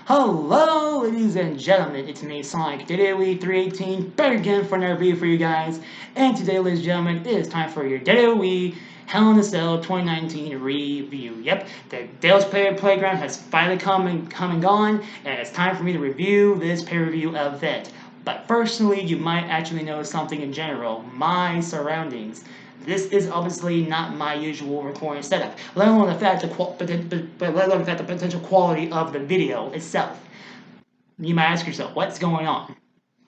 Hello, ladies and gentlemen, it's me, Sonic, WWE 318, back again for another video for you guys. And today, ladies and gentlemen, it is time for your WWE Hell in a Cell 2019 review. Yep, the Dale's Playground has finally come and gone, and it's time for me to review this pay-per-view event. But firstly, you might actually know something in general, my surroundings. This is obviously not my usual recording setup, let alone the fact but let alone the fact the potential quality of the video itself. You might ask yourself, what's going on?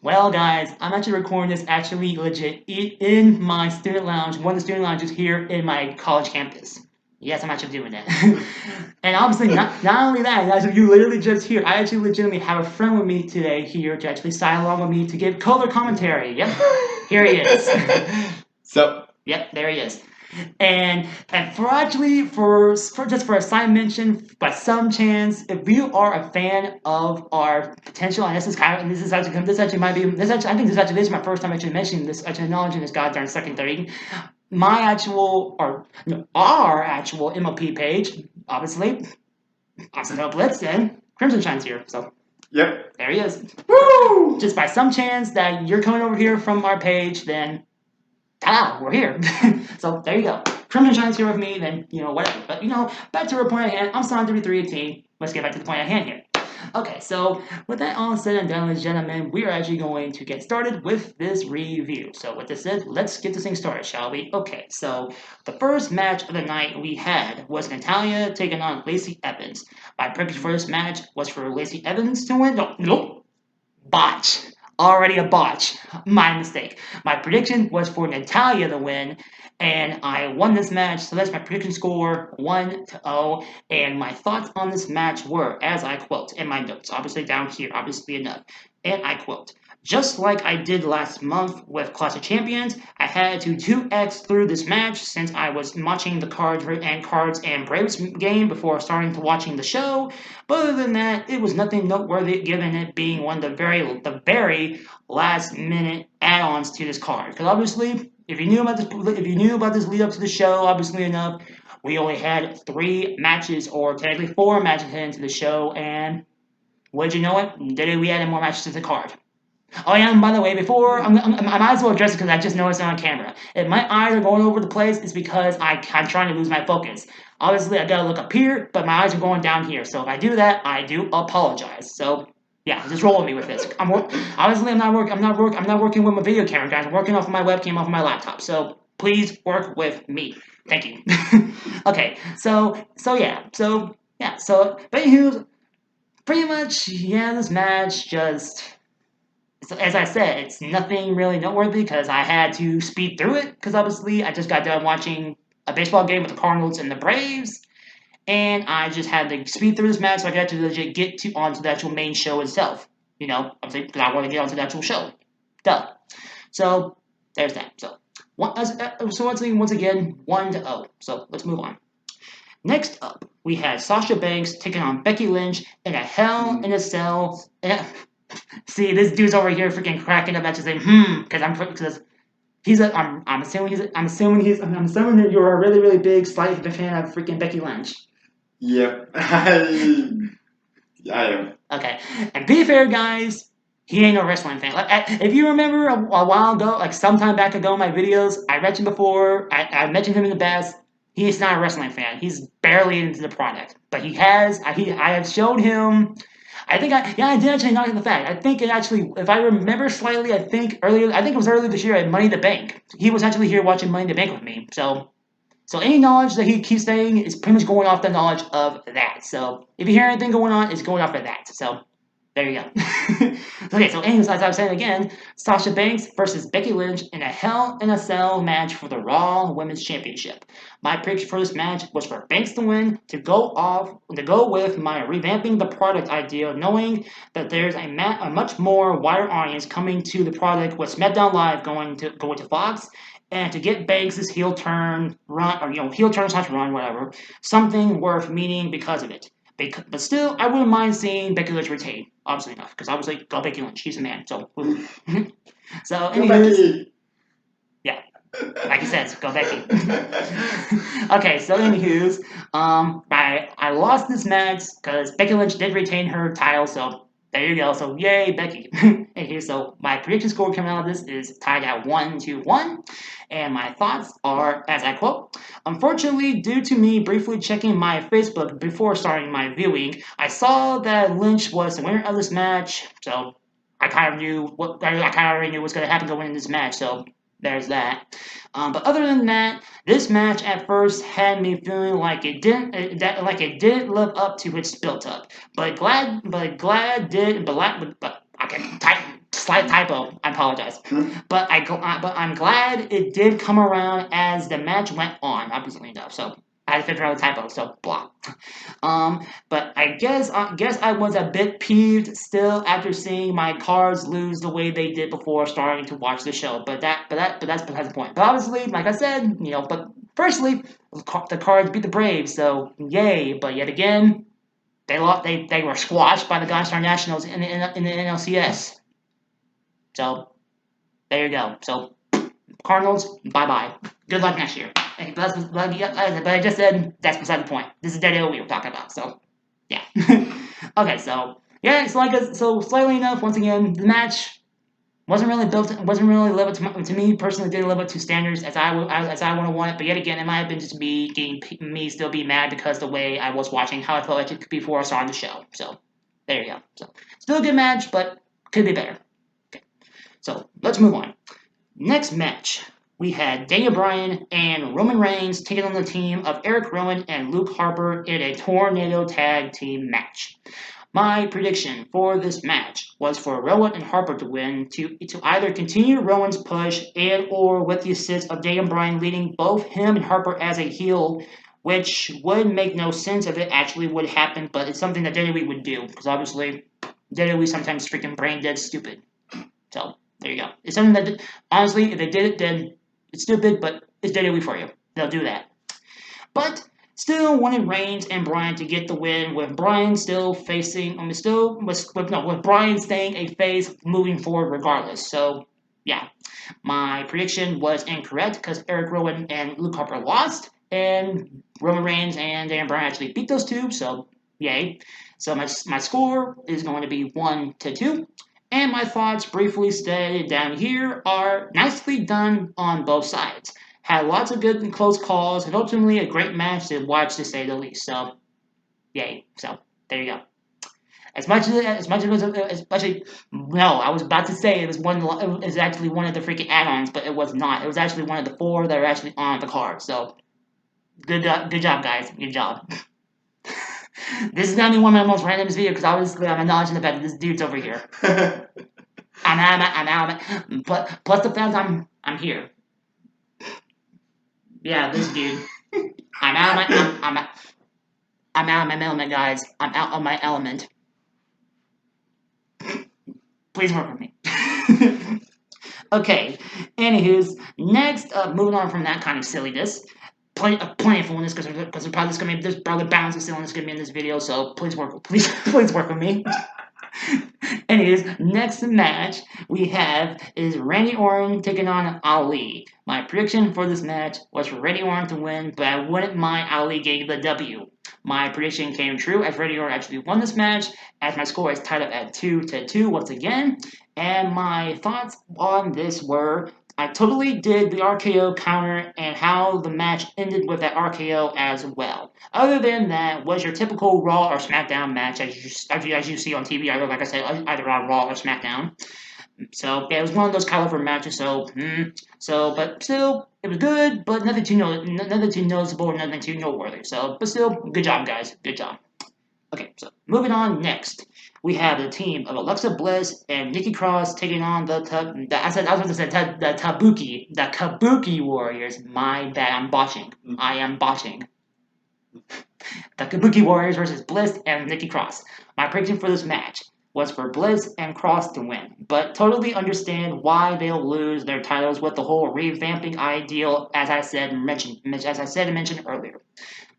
Well, guys, I'm actually recording this actually legit in my student lounge, one of the student lounges here in my college campus. Yes, I'm actually doing that. And obviously, not only that, as you literally just hear, I actually legitimately have a friend with me today here to actually sign along with me to give color commentary. Yep, here he is. So, Yep, there he is. And for actually for just for a side mention, by some chance, if you are a fan of our potential, and this actually might be this actually I think this is my first time actually mentioning this, actually acknowledging this goddamn second thing. My actual or no, our actual MLP page, obviously, Awesome Hope Blitz and Crimson Shine's here. So yep. there he is. Woo! Just by some chance that you're coming over here from our page, then we're here. So there you go. Crimson Shine's here with me, then, whatever. But, back to our point at hand. I'm Son 3318. Let's get back to the point at hand here. Okay, so with that all said and done, ladies and gentlemen, we are actually going to get started with this review. So with this said, let's get this thing started, shall we? Okay, so the first match of the night we had was Natalia taking on Lacey Evans. My prediction for this match was for Lacey Evans to win. Nope. Botch. Already a botch. My mistake. My prediction was for Natalia to win, and I won this match. So that's my prediction score 1-0. And my thoughts on this match were, as I quote in my notes, obviously down here, obviously enough. And I quote, just like I did last month with Clash of Champions, I had to 2x through this match since I was watching the Cards and Braves game before starting to watching the show. But other than that, it was nothing noteworthy given it being one of the very last minute add-ons to this card. Because obviously, if you knew about this lead up to the show, obviously enough, we only had 3 matches, or technically 4 matches heading into the show, and would you know it? We added more matches to the card. Oh yeah, and by the way, before I might as well address it because I just noticed it on camera. If my eyes are going over the place, it's because I'm trying to lose my focus. Obviously, I gotta look up here, but my eyes are going down here. So if I do that, I do apologize. So yeah, just roll with me with this. Obviously, I'm not working with my video camera, guys. I'm working off of my webcam, off of my laptop. So please work with me. Thank you. Okay, but anywho, pretty much, yeah, this match just. So as I said, it's nothing really noteworthy because I had to speed through it because obviously I just got done watching a baseball game with the Cardinals and the Braves, and I just had to speed through this match so I got to legit get onto the actual main show itself. Obviously because I want to get onto the actual show. Duh. So there's that. So once again 1-0. So let's move on. Next up, we had Sasha Banks taking on Becky Lynch in a Hell in a Cell. See, this dude's over here freaking cracking up at you saying, because I'm assuming that you're a really, really big, slight fan of freaking Becky Lynch. Yep. I am. Okay, and be fair, guys, he ain't no wrestling fan. If you remember a while ago, like sometime back ago in my videos, I mentioned before, I mentioned him in the past. He's not a wrestling fan. He's barely into the product, but I have showed him. I did actually knock the fact. I think it actually, if I remember slightly, I think it was earlier this year at Money in the Bank. He was actually here watching Money in the Bank with me. So any knowledge that he keeps saying is pretty much going off the knowledge of that. So if you hear anything going on, it's going off of that. So there you go. Okay, so anyways, as I was saying again, Sasha Banks versus Becky Lynch in a Hell in a Cell match for the Raw Women's Championship. My prediction for this match was for Banks to win, to go with my revamping the product idea, knowing that there's a much more wider audience coming to the product with SmackDown Live going to Fox, and to get Banks' heel turn run, or heel turn slash run, whatever, something worth meaning because of it. But still, I wouldn't mind seeing Becky Lynch retain. Obviously enough, because obviously, go Becky Lynch. She's a man. So, so Go anyways, Becky. yeah. Like he says, go Becky. Okay, so anywho's, I lost this match because Becky Lynch did retain her title, so there you go. So yay, Becky. Okay, so my prediction score coming out of this is tied at 1-1, and my thoughts are, as I quote, unfortunately, due to me briefly checking my Facebook before starting my viewing, I saw that Lynch was the winner of this match, so I kind of already knew what's going to happen going in this match, so there's that. But other than that, this match at first had me feeling like it didn't live up to its built up. But okay, slight typo. I apologize. But I'm glad it did come around as the match went on. Obviously enough, so I had to figure out the typo. So blah. But I guess I was a bit peeved still after seeing my Cards lose the way they did before starting to watch the show. But that's besides the point. But obviously, like I said, but firstly, the Cards beat the Braves, so yay. But yet again, they lost. They were squashed by the Gunstar Nationals in the NLCS. So there you go. So Cardinals, bye bye. Good luck next year. But I just said that's beside the point. This is WWE we're talking about. So yeah. Okay, so yeah, so slightly enough. Once again, the match wasn't really live up to me personally. Didn't live up to standards as I want to want it. But yet again, it might have been just me still being mad because the way I was watching, how I felt like it before I started the show. So there you go. So still a good match, but could be better. Okay, so let's move on. Next match, we had Daniel Bryan and Roman Reigns taking on the team of Eric Rowan and Luke Harper in a tornado tag team match. My prediction for this match was for Rowan and Harper to win to either continue Rowan's push and or with the assist of Daniel Bryan leading both him and Harper as a heel, which would make no sense if it actually would happen, but it's something that WWE would do because obviously WWE sometimes freaking brain dead stupid. So there you go. It's something that honestly, if they did it, then it's stupid, but it's WWE for you. They'll do that. But still wanted Reigns and Bryan to get the win, with Bryan still facing, with Bryan staying a face moving forward regardless. So yeah, my prediction was incorrect because Eric Rowan and Luke Harper lost, and Roman Reigns and Daniel Bryan actually beat those two. So yay. So my score is going to be 1-2. And my thoughts, briefly stated down here, are nicely done on both sides. Had lots of good and close calls, and ultimately a great match to watch, to say the least. So, yay! So there you go. No, I was about to say it was actually one of the freaking add-ons, but it was not. It was actually one of the 4 that are actually on the card. So, good job, guys. Good job. This is gonna be one of my most random videos because obviously I'm acknowledging the fact that this dude's over here. I'm out. But plus the fact I'm here. Yeah, this dude. I'm out of my I'm out of my element, guys. I'm out of my element. Please work with me. Okay. Anywho's next, moving on from that kind of silliness. Plenty of fullness because there's probably balance of silliness gonna be in this video. So please work with me. Anyways, next match we have is Randy Orton taking on Ali. My prediction for this match was for Randy Orton to win, but I wouldn't mind Ali getting the W. My prediction came true as Randy Orton actually won this match, as my score is tied up at 2-2 once again. And my thoughts on this were I totally did the RKO counter and how the match ended with that RKO as well. Other than that, was your typical Raw or SmackDown match as you see on TV, either like I said, either on Raw or SmackDown. So yeah, it was one of those caliber matches. But still, it was good, but nothing too noticeable or nothing too noteworthy. So, but still, good job, guys. Good job. Okay, so moving on next, we have the team of Alexa Bliss and Nikki Cross taking on the Kabuki Warriors. My bad, I'm botching. I am botching. The Kabuki Warriors versus Bliss and Nikki Cross. My prediction for this match was for Bliss and Cross to win, but totally understand why they'll lose their titles with the whole revamping ideal, as I said and mentioned earlier.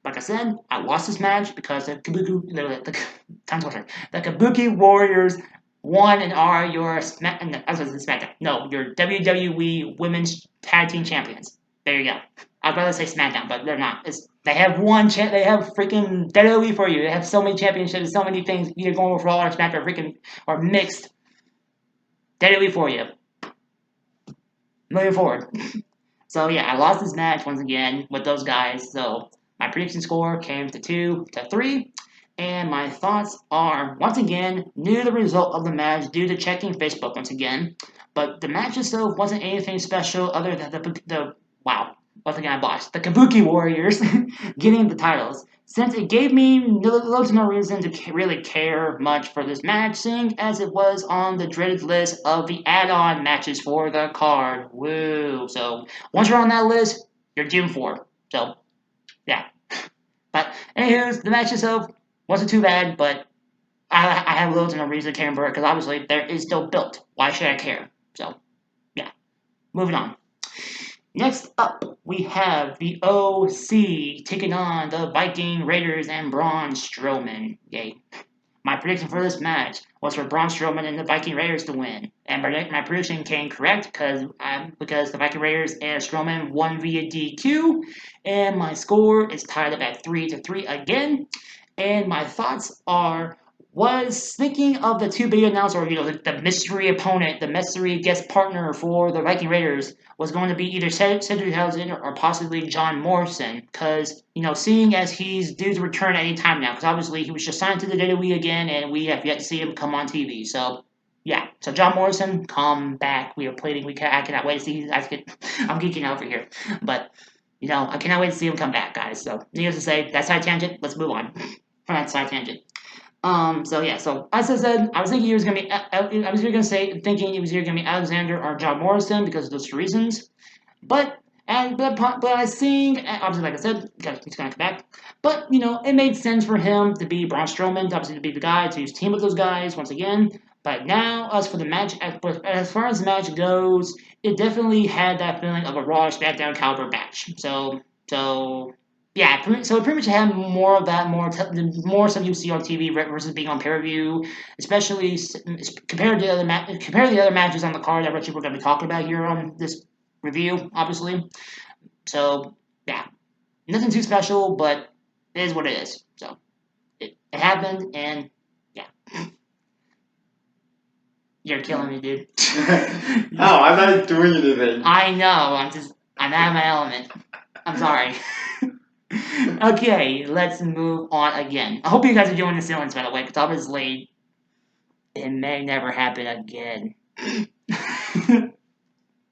Like I said, I lost this match because the Kabuki Warriors 1 and are your SmackDown. No, your WWE Women's Tag Team Champions. There you go. I'd rather say SmackDown, but they're not. They have they have freaking WWE for you. They have so many championships, so many things. Either going for Raw or SmackDown, or mixed. WWE for you. Moving forward. So yeah, I lost this match once again with those guys. So my prediction score came to 2-3. And my thoughts are, once again, knew the result of the match due to checking Facebook once again. But the match itself wasn't anything special other than once again I botched. The Kabuki Warriors getting the titles. Since it gave me little to no reason to really care much for this match, seeing as it was on the dreaded list of the add-on matches for the card. Woo! So, once you're on that list, you're doomed for. So, yeah. But, anyways, the match itself wasn't too bad, but I have little to no reason to care for it, because obviously there is still built. Why should I care? So, yeah. Moving on. Next up, we have the OC taking on the Viking Raiders and Braun Strowman. Yay. My prediction for this match was for Braun Strowman and the Viking Raiders to win. And my prediction came correct because the Viking Raiders and Strowman won via DQ. And my score is tied up at 3-3 again. And my thoughts was thinking of the two big announcers, the mystery opponent, the mystery guest partner for the Viking Raiders was going to be either Cedric Alexander or possibly John Morrison. Because, seeing as he's due to return at any time now, because obviously he was just signed to the WWE again, and we have yet to see him come on TV. So, yeah. So, John Morrison, come back. We are pleading. I cannot wait to see. I'm geeking out over here. But, I cannot wait to see him come back, guys. So, needless to say, that's side tangent. Let's move on from that side tangent. So as I said, I was thinking thinking it was either gonna be Alexander or John Morrison because of those reasons. But I think, obviously, like I said, he's gonna come back. But it made sense for him to be Braun Strowman, obviously to be the guy to team with those guys once again. But now, as for the match, as far as the match goes, it definitely had that feeling of a Raw or SmackDown caliber match. Yeah, so it pretty much had more of that, more stuff you see on TV versus being on pay-per-view, especially compared to the other matches on the card that we're going to be talking about here on this review, obviously. So, yeah, nothing too special, but it is what it is. So, it happened, and yeah. You're killing me, dude. No, I'm not doing anything. I know, I'm out of my element. I'm sorry. Okay, let's move on again. I hope you guys are doing the ceilings, by the way, because obviously it may never happen again.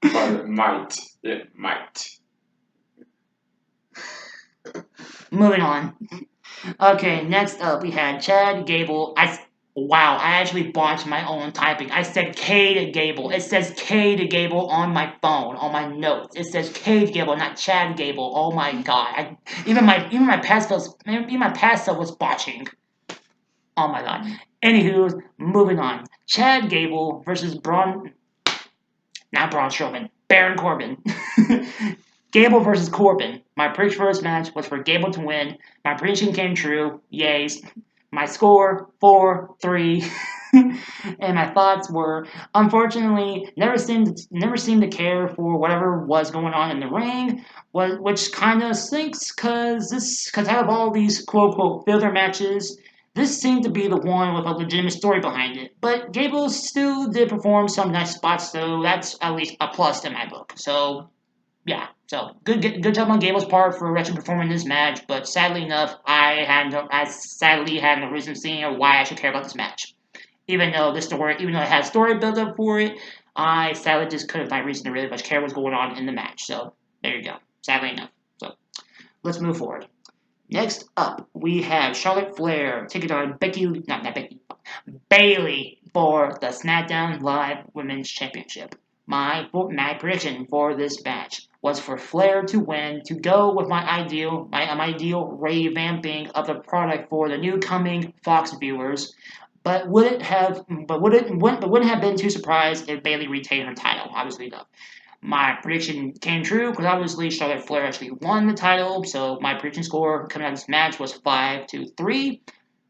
But it might. It might. Moving on. Okay, next up we had Chad Gable. I actually botched my own typing. I said K to Gable. It says K to Gable on my phone, on my notes. It says K to Gable, not Chad Gable. Oh my god! Even my past self was botching. Oh my god. Anywho, moving on. Chad Gable versus not Braun Strowman, Baron Corbin. Gable versus Corbin. My prediction for this match was for Gable to win. My prediction came true. Yays. My score 4-3. And my thoughts were, unfortunately, never seemed to care for whatever was going on in the ring, which kind of stinks because out of all these quote unquote filler matches, this seemed to be the one with a legitimate story behind it. But Gable still did perform some nice spots, so that's at least a plus in my book. So yeah, so good job on Gable's part for actually performing this match. But sadly enough, I sadly had no reason seeing or why I should care about this match. Even though it had a story built up for it, I sadly just couldn't find reason to really much care what's going on in the match. So there you go. Sadly enough. So let's move forward. Next up, we have Charlotte Flair taking on Bayley for the SmackDown Live Women's Championship. My prediction for this match was for Flair to win to go with my ideal revamping of the product for the new coming Fox viewers. But wouldn't have been too surprised if Bayley retained her title. Obviously, no. My prediction came true because obviously Charlotte Flair actually won the title. So my prediction score coming out of this match was 5-3.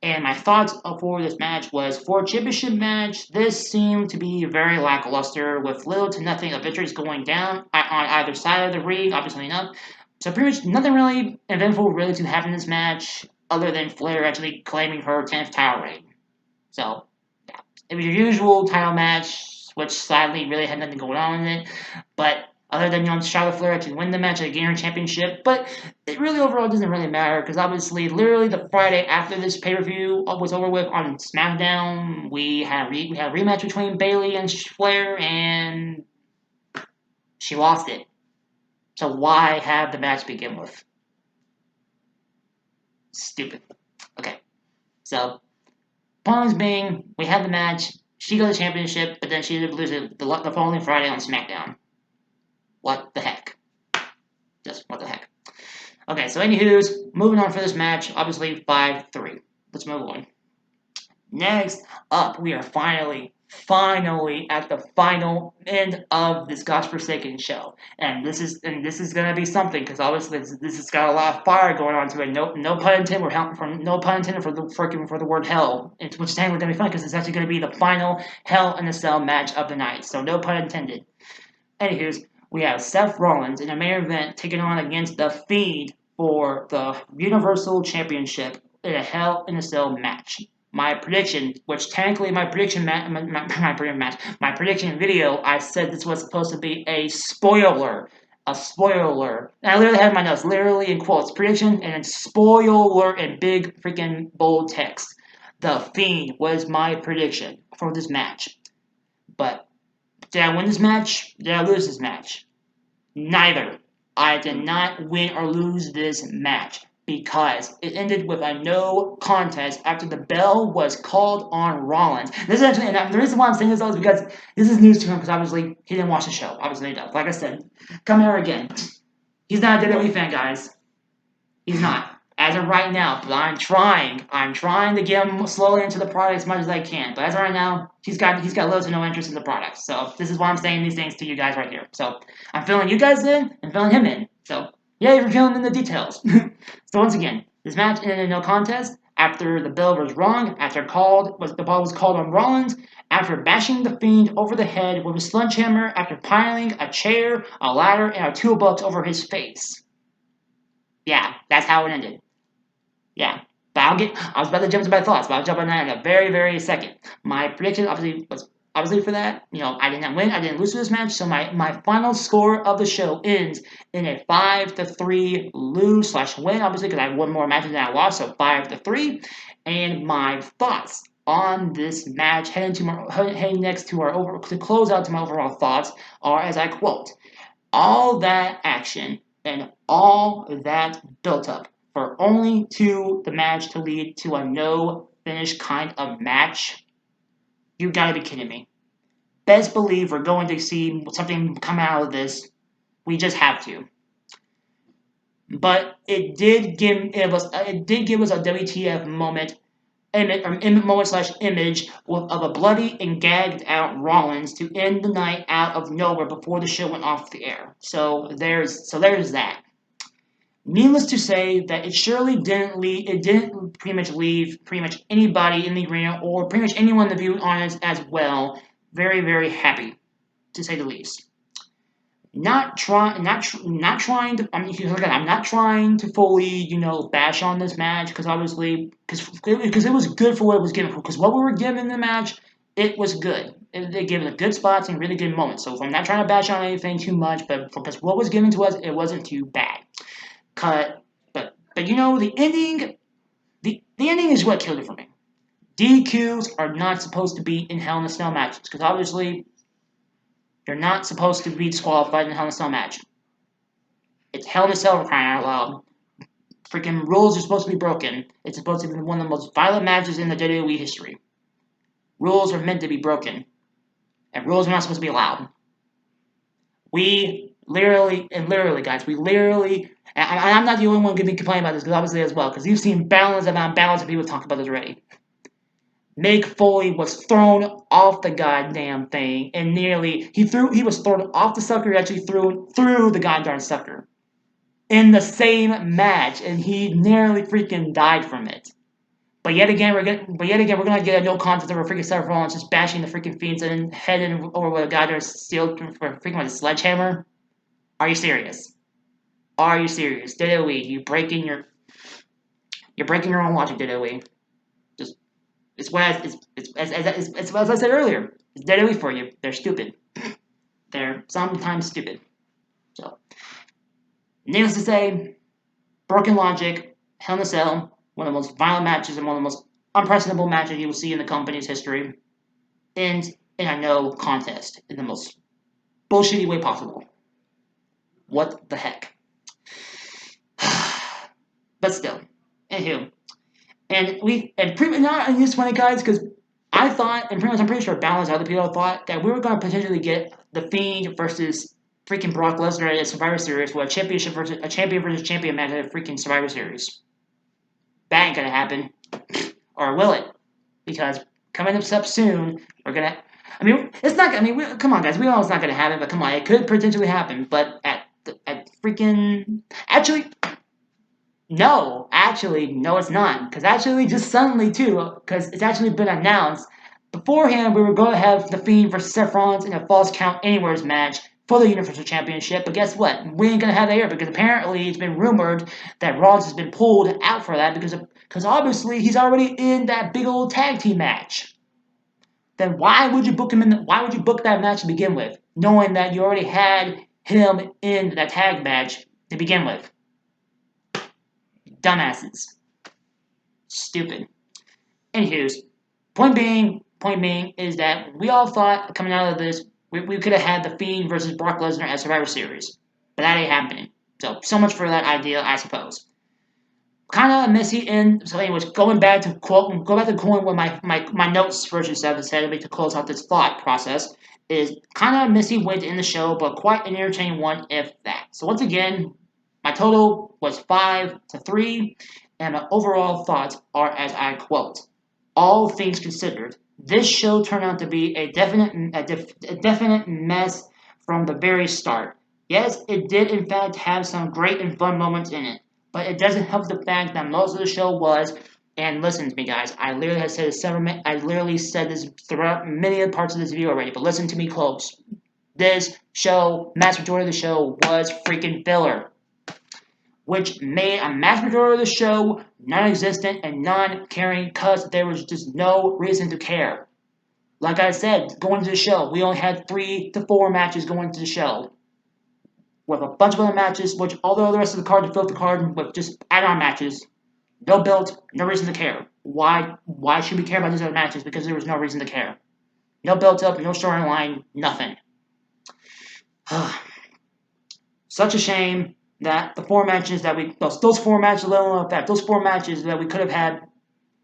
And my thoughts for this match was for a championship match, this seemed to be very lackluster with little to nothing of victories going down on either side of the ring, obviously enough. So pretty much nothing really eventful really to happen in this match other than Flair actually claiming her 10th title reign. So yeah, it was your usual title match, which sadly really had nothing going on in it. But other than Charlotte Flair actually win the match and gain her championship, but it really overall doesn't really matter because obviously, literally the Friday after this pay per view was over with on SmackDown, we had a rematch between Bayley and Flair, and she lost it. So why have the match begin with? Stupid. Okay, so point being, we had the match. She got the championship, but then she ended up losing the following Friday on SmackDown. What the heck? Just what the heck? Okay, so anywho's, moving on for this match, obviously 5-3. Let's move on. Next up, we are finally at the final end of this godforsaken show, and this is gonna be something because obviously this has got a lot of fire going on to it. No pun intended. No pun intended for the word hell, which is technically gonna be fun because it's actually gonna be the final Hell in a Cell match of the night. So no pun intended. Anywho's, we have Seth Rollins in a main event taking on against The Fiend for the Universal Championship in a Hell in a Cell match. My prediction, which technically my prediction video, I said this was supposed to be a spoiler. A spoiler. And I literally had my notes, literally in quotes, prediction and then spoiler in big freaking bold text. The Fiend was my prediction for this match. But did I win this match? Did I lose this match? Neither. I did not win or lose this match because it ended with a no contest after the bell was called on Rollins. This is actually, and the reason why I'm saying this is because this is news to him because obviously he didn't watch the show. Obviously he does. Like I said, come here again. He's not a WWE fan, guys. He's not. As of right now, but I'm trying. I'm trying to get him slowly into the product as much as I can. But as of right now, he's got little to no interest in the product. So this is why I'm saying these things to you guys right here. So I'm filling you guys in and filling him in. So yeah, you're filling in the details. So once again, this match ended in no contest after the bell was rung, after the ball was called on Rollins, after bashing the Fiend over the head with a sledgehammer, after piling a chair, a ladder, and a toolbox over his face. Yeah, that's how it ended. Yeah. But I was about to jump to my thoughts, but I'll jump on that in a very, very second. My prediction obviously was for that. I did not win, I didn't lose this match, so my final score of the show ends in a 5-3 lose/win, obviously, because I won more matches than I lost, so 5-3. And my thoughts on this match heading next to close out to my overall thoughts are as I quote, all that action and all that built up for only the match to lead to a no finish kind of match? You gotta be kidding me. Best believe we're going to see something come out of this. We just have to. But it did give us a WTF moment moment/image of a bloody and gagged out Rollins to end the night out of nowhere before the show went off the air. So there's that. Needless to say that it surely didn't pretty much leave pretty much anybody in the arena or pretty much anyone in the viewing audience as well very, very happy, to say the least. Not trying to. I mean, again, I'm not trying to fully, bash on this match because obviously, because it was good for what it was given for. Because what we were given in the match, it was good. They gave it good spots and really good moments. So I'm not trying to bash on anything too much, but because what was given to us, it wasn't too bad. But the ending, the ending is what killed it for me. DQs are not supposed to be in Hell in a Cell matches because obviously you're not supposed to be disqualified in a Hell in a Cell match. It's Hell in a Cell for crying out loud. Freaking rules are supposed to be broken. It's supposed to be one of the most violent matches in the WWE history. Rules are meant to be broken. And rules are not supposed to be allowed. We literally, guys, and I'm not the only one going to be complaining about this, because obviously as well, because you've seen balance of people talk about this already. Mick Foley was thrown off the goddamn thing, and he was thrown off the sucker, actually through the goddamn sucker. In the same match, and he nearly freaking died from it. But yet again, we're gonna get a no contest over freaking Seth Rollins just bashing the freaking Fiends and heading over with a guy that's steel for freaking with a sledgehammer. Are you serious? Are you serious? WWE, you're breaking your own logic, WWE. Just it's what it's as I said earlier. It's WWE for you. They're stupid. They're sometimes stupid. So, needless to say, broken logic, Hell in a Cell, one of the most violent matches and one of the most unprecedented matches you will see in the company's history, ends in a no contest in the most bullshitty way possible. What the heck? But still, anywho, and pretty not in this funny guys because I thought and pretty much I'm pretty sure Balance other people thought that we were going to potentially get the Fiend versus freaking Brock Lesnar at Survivor Series with a champion versus champion match at a freaking Survivor Series. That ain't gonna happen, or will it? Because coming up soon, we're gonna. I mean, it's not. I mean, come on, guys. We know it's not gonna happen, but come on, it could potentially happen. But at freaking no, it's not. Because actually, just suddenly too, because it's actually been announced beforehand. We were going to have the Fiend versus Seth Rollins in a Falls Count Anywheres match for the Universal Championship. But guess what? We ain't gonna have that here because apparently it's been rumored that Rollins has been pulled out for that because obviously he's already in that big old tag team match. Then why would you book him in? Why would you book that match to begin with, knowing that you already had him in that tag match to begin with? Dumbasses. Stupid. Anywho's, point being is that we all thought coming out of this, we could have had the Fiend versus Brock Lesnar at Survivor Series. But that ain't happening. So much for that idea, I suppose. Kind of a messy end. So anyways, go back to quoting what my notes version 7 said to close out this thought process is kind of a messy way to end the show, but quite an entertaining one if that. So once again, my total was 5-3, and my overall thoughts are as I quote. All things considered, this show turned out to be a definite mess from the very start. Yes, it did in fact have some great and fun moments in it, but it doesn't help the fact that most of the show was. And listen to me, guys. I literally said this throughout many of the parts of this video already, but listen to me close. This show, mass majority of the show, was freaking filler, which made a mass majority of the show non-existent and non-caring because there was just no reason to care. Like I said, going to the show, we only had 3 to 4 matches going to the show, with a bunch of other matches, which all the rest of the card to fill the card with just add-on matches. No build, no reason to care. Why should we care about these other matches? Because there was no reason to care. No build-up, no storyline, nothing. Such a shame that the 4 matches that those 4 matches alone, in fact, those 4 matches that we could have had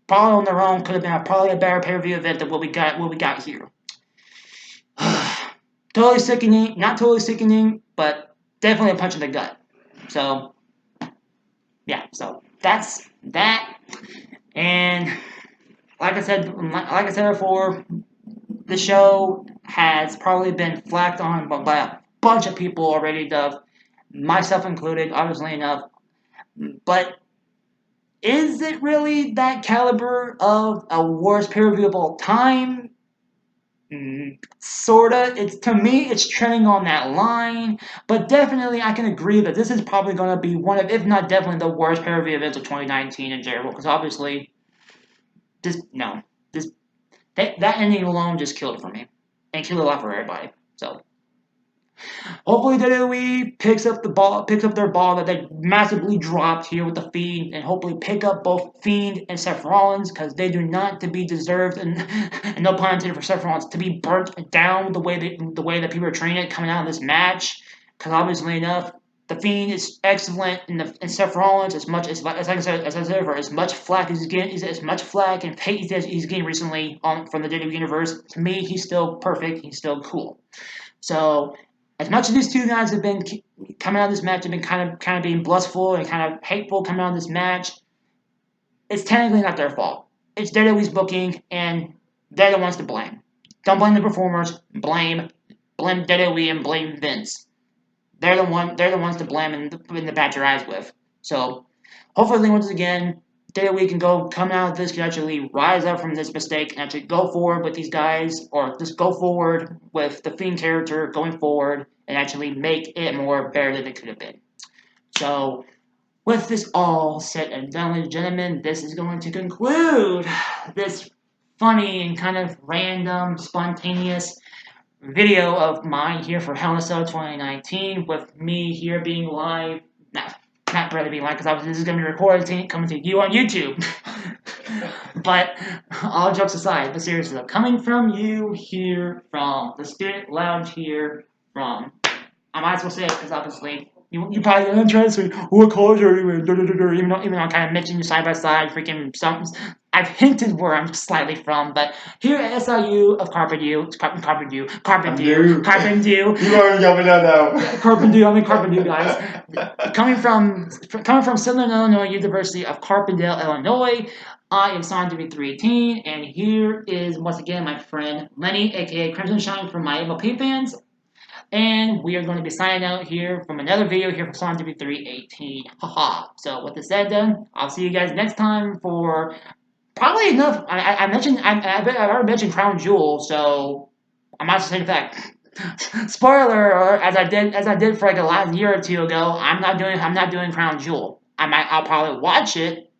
probably on their own could have been probably a better pay-per-view event than what we got here. Totally sickening, not totally sickening, but definitely a punch in the gut. So, yeah, so that's that. And like I said before, the show has probably been flacked on by a bunch of people already, myself included, obviously enough. But is it really that caliber of a worst pay-per-view of all time? Sorta. To me, it's trending on that line. But definitely, I can agree that this is probably going to be one of, if not definitely, the worst pay-per-view events of 2019 in general. Because obviously, that ending alone just killed it for me, and killed a lot for everybody. So. Hopefully WWE picks up their ball that they massively dropped here with the Fiend, and hopefully pick up both Fiend and Seth Rollins because they do not to be deserved, and no pun intended for Seth Rollins, to be burnt down the way that people are treating it coming out of this match. Because obviously enough, the Fiend is excellent, and Seth Rollins, as I said before, as much flack as as much flack and hate as he's getting recently from the WWE universe. To me, he's still perfect. He's still cool. So. As much as these 2 guys have been coming out of this match, have been kind of being blissful and kind of hateful coming out of this match, it's technically not their fault. It's WWE's booking, and they're the ones to blame. Don't blame the performers. Blame WWE and blame Vince. They're the ones to blame and the bat your eyes with. So hopefully, once again, WWE can come out of this, can actually rise up from this mistake and actually go forward with these guys, or just go forward with the Fiend character going forward and actually make it more better than it could have been. So, with this all said and done, ladies and gentlemen, this is going to conclude this funny and kind of random, spontaneous video of mine here for Hell in a Cell 2019 with me here being live. Not really being live because this is going to be recorded coming to you on YouTube. But all jokes aside, but seriously, though, coming from you here from the Student Lounge here from, I might as well say it because obviously you probably get interested. What college are you in? Even though I kind of mentioned you side by side, freaking something. I've hinted where I'm slightly from, but here at SIU of Carpendue. You Carpendue. You are jumping out now. Carpendue, I'm in Carpendue, guys. Coming from Southern Illinois University of Carpendale, Illinois, I am signed to be 318, and here is once again my friend Lenny, aka Crimson Shine from my MLP fans. And we are going to be signing out here from another video here from Sonic TV 318. Haha. So with this said then, I'll see you guys next time for probably enough. I mentioned I've already mentioned Crown Jewel, so I might as well say the fact. Spoiler alert, as I did for like the last year or two ago, I'm not doing Crown Jewel. I'll probably watch it,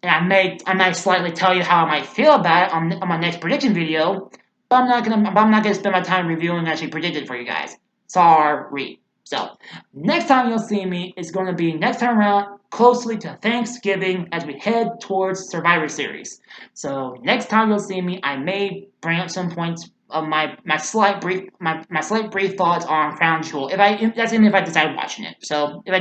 and I might slightly tell you how I might feel about it on my next prediction video. But I'm not gonna spend my time reviewing and actually predict it for you guys. Sorry. So next time you'll see me is going to be next time around closely to Thanksgiving as we head towards Survivor Series. So next time you'll see me, I may bring up some points of my slight brief thoughts on Crown Jewel. That's even if I decide watching it. So if I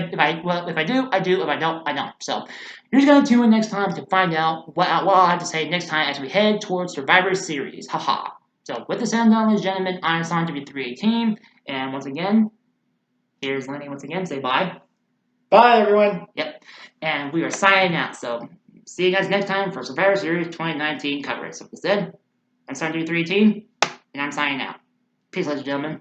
do, I do. If I don't, I don't. So you're just gonna tune in next time to find out what I'll have to say next time as we head towards Survivor Series. Haha. So with this end done, ladies and gentlemen, I'm signed to be 318. And once again, here's Lenny once again. Say bye. Bye, everyone. Yep. And we are signing out. So see you guys next time for Survivor Series 2019 coverage. So with this said, I'm signed to be 318, and I'm signing out. Peace, ladies and gentlemen.